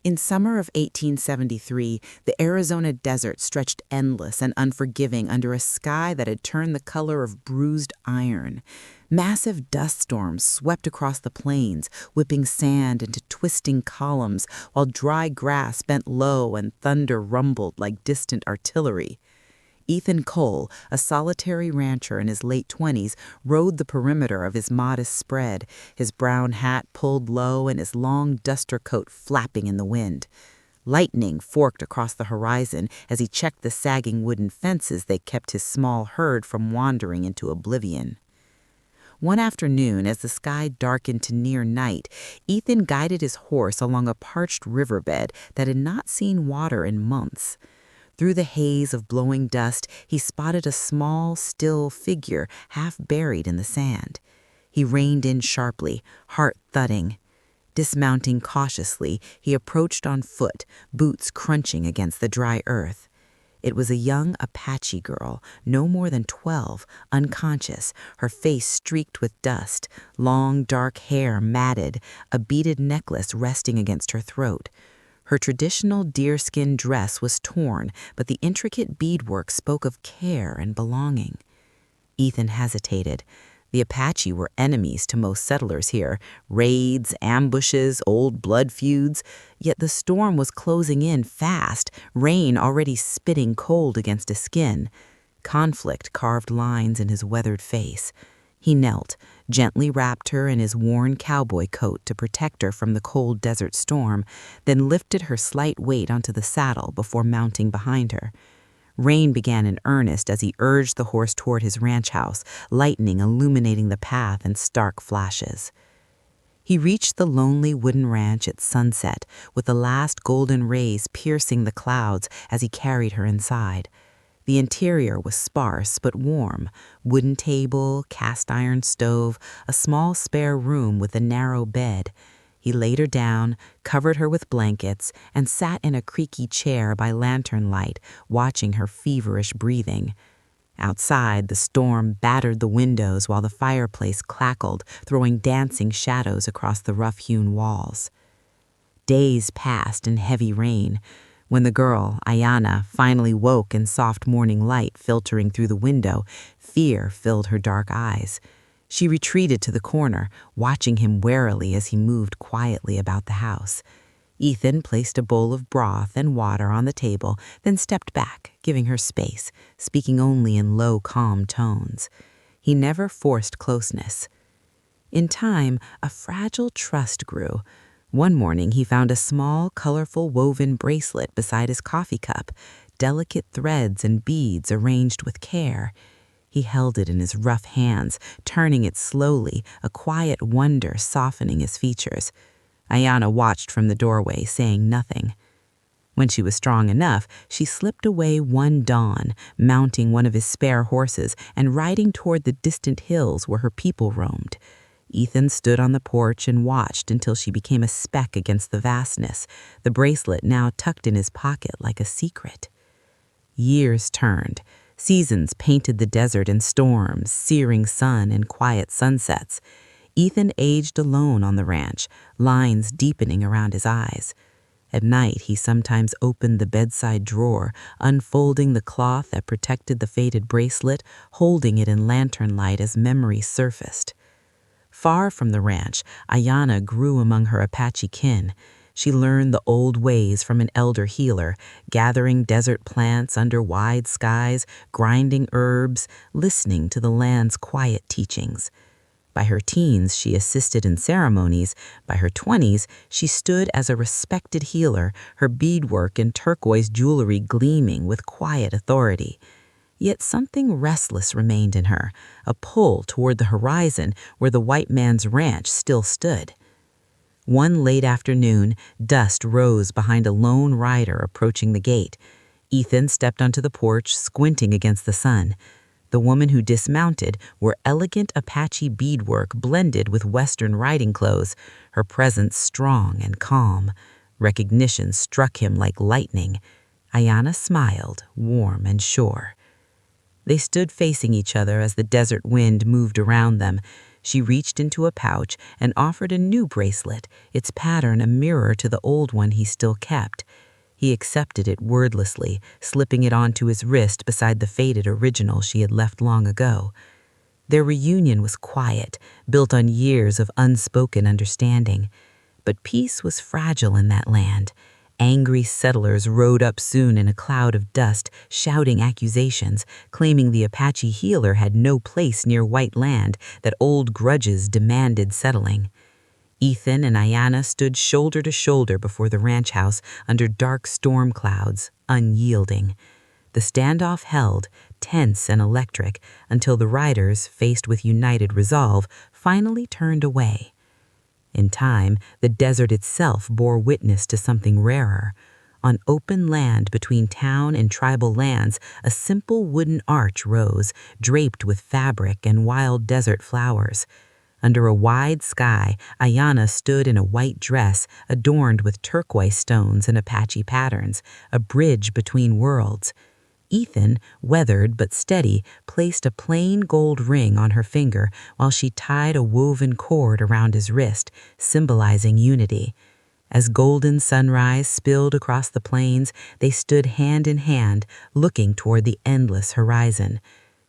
In summer of 1873, the Arizona desert stretched endless and unforgiving under a sky that had turned the color of bruised iron. Massive dust storms swept across the plains, whipping sand into twisting columns, while dry grass bent low and thunder rumbled like distant artillery. Ethan Cole, a solitary rancher in his late 20s, rode the perimeter of his modest spread, his brown hat pulled low and his long duster coat flapping in the wind. Lightning forked across the horizon as he checked the sagging wooden fences that kept his small herd from wandering into oblivion. One afternoon, as the sky darkened to near night, Ethan guided his horse along a parched riverbed that had not seen water in months. Through the haze of blowing dust, he spotted a small, still figure half buried in the sand. He reined in sharply, heart thudding. Dismounting cautiously, he approached on foot, boots crunching against the dry earth. It was a young Apache girl, no more than 12, unconscious, her face streaked with dust, long dark hair matted, a beaded necklace resting against her throat. Her traditional deerskin dress was torn, but the intricate beadwork spoke of care and belonging. Ethan hesitated. The Apache were enemies to most settlers here, raids, ambushes, old blood feuds. Yet the storm was closing in fast, rain already spitting cold against his skin. Conflict carved lines in his weathered face. He knelt, gently wrapped her in his worn cowboy coat to protect her from the cold desert storm, then lifted her slight weight onto the saddle before mounting behind her. Rain began in earnest as he urged the horse toward his ranch house, lightning illuminating the path in stark flashes. He reached the lonely wooden ranch at sunset, with the last golden rays piercing the clouds as he carried her inside. The interior was sparse but warm: wooden table, cast iron stove, a small spare room with a narrow bed. He laid her down, covered her with blankets, and sat in a creaky chair by lantern light, watching her feverish breathing. Outside, the storm battered the windows while the fireplace crackled, throwing dancing shadows across the rough-hewn walls. Days passed in heavy rain. When the girl, Ayana, finally woke in soft morning light filtering through the window, fear filled her dark eyes. She retreated to the corner, watching him warily as he moved quietly about the house. Ethan placed a bowl of broth and water on the table, then stepped back, giving her space, speaking only in low, calm tones. He never forced closeness. In time, a fragile trust grew. One morning, he found a small, colorful woven bracelet beside his coffee cup, delicate threads and beads arranged with care. He held it in his rough hands, turning it slowly, a quiet wonder softening his features. Ayana watched from the doorway, saying nothing. When she was strong enough, she slipped away one dawn, mounting one of his spare horses and riding toward the distant hills where her people roamed. Ethan stood on the porch and watched until she became a speck against the vastness, the bracelet now tucked in his pocket like a secret. Years turned. Seasons painted the desert in storms, searing sun and quiet sunsets. Ethan aged alone on the ranch, lines deepening around his eyes. At night, he sometimes opened the bedside drawer, unfolding the cloth that protected the faded bracelet, holding it in lantern light as memory surfaced. Far from the ranch, Ayana grew among her Apache kin. She learned the old ways from an elder healer, gathering desert plants under wide skies, grinding herbs, listening to the land's quiet teachings. By her teens, she assisted in ceremonies. By her 20s, she stood as a respected healer, her beadwork and turquoise jewelry gleaming with quiet authority. Yet something restless remained in her, a pull toward the horizon where the white man's ranch still stood. One late afternoon, dust rose behind a lone rider approaching the gate. Ethan stepped onto the porch, squinting against the sun. The woman who dismounted wore elegant Apache beadwork blended with Western riding clothes, her presence strong and calm. Recognition struck him like lightning. Ayana smiled, warm and sure. They stood facing each other as the desert wind moved around them. She reached into a pouch and offered a new bracelet, its pattern a mirror to the old one he still kept. He accepted it wordlessly, slipping it onto his wrist beside the faded original she had left long ago. Their reunion was quiet, built on years of unspoken understanding. But peace was fragile in that land. Angry settlers rode up soon in a cloud of dust, shouting accusations, claiming the Apache healer had no place near white land, that old grudges demanded settling. Ethan and Ayana stood shoulder to shoulder before the ranch house under dark storm clouds, unyielding. The standoff held, tense and electric, until the riders, faced with united resolve, finally turned away. In time, the desert itself bore witness to something rarer. On open land between town and tribal lands, a simple wooden arch rose, draped with fabric and wild desert flowers. Under a wide sky, Ayana stood in a white dress adorned with turquoise stones and Apache patterns, a bridge between worlds. Ethan, weathered but steady, placed a plain gold ring on her finger while she tied a woven cord around his wrist, symbolizing unity. As golden sunrise spilled across the plains, they stood hand in hand, looking toward the endless horizon.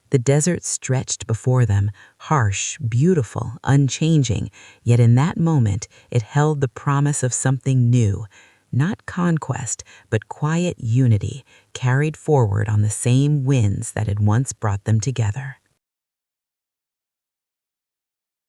The desert stretched before them, harsh, beautiful, unchanging, yet in that moment it held the promise of something new. Not conquest, but quiet unity, carried forward on the same winds that had once brought them together.